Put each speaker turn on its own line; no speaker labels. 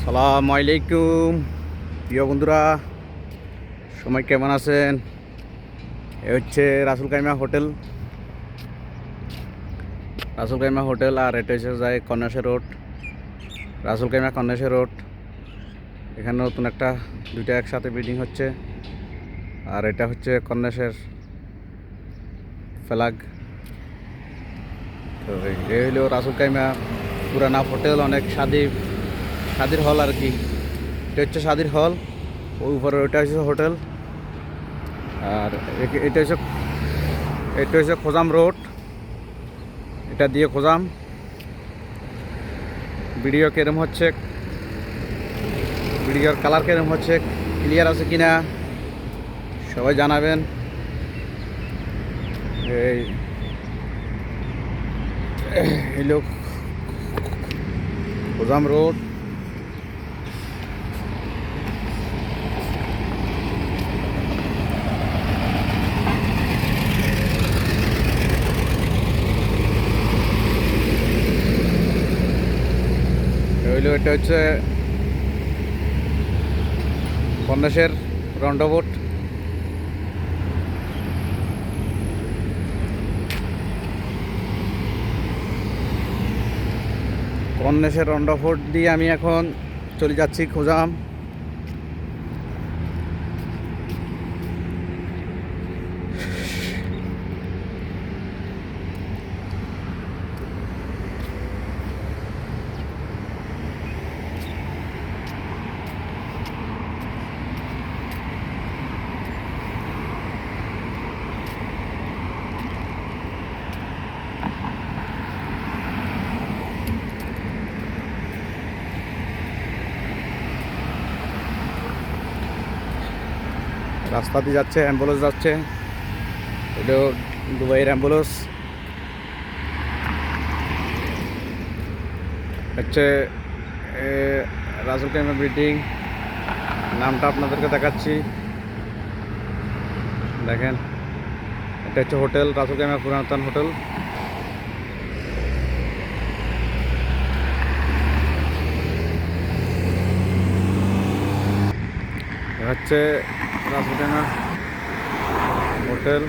সালামু আলাইকুম প্রিয় বন্ধুরা, সবাই কেমন আছেন? এ হচ্ছে রাসুল কাইমা হোটেল। আর এটা হচ্ছে যায় কন্যাশা রোড, রাসুল কাইমা কন্যাশা রোড। এখানে নতুন একটা দুইটা একসাথে বিল্ডিং হচ্ছে। আর এটা হচ্ছে কন্যাশের ফ্ল্যাগ। তো এই হলো রাসুল কাইমা পুরানা হোটেল, অনেক স্বাদের হল আর কি। এটা হচ্ছে স্বাদের হল, ওই উপরে ওইটা হচ্ছে হোটেল। আর এটা হচ্ছে খোজাম রোড, এটা দিয়ে খোজাম। ভিডিওর কালার কেরম হচ্ছে, ক্লিয়ার আছে কিনা সবাই জানাবেন। এই লোক খোজাম রোড। এটা হচ্ছে কন্যাশের রন্ডবোট। কন্যাশের রন্ডবোট দিয়ে আমি এখন চলে যাচ্ছি খোজাম। রাস্তা দিয়ে যাচ্ছে, অ্যাম্বুলেন্স যাচ্ছে। এটা দুবাইয়ের অ্যাম্বুলেন্স। হচ্ছে রাসুল কাইমা বিল্ডিং, নামটা আপনাদেরকে দেখাচ্ছি, দেখেন। এটা হচ্ছে হোটেল, রাসুল কাইমা পুরাতন হোটেল। হচ্ছে রাসুল কাইমা হোটেল।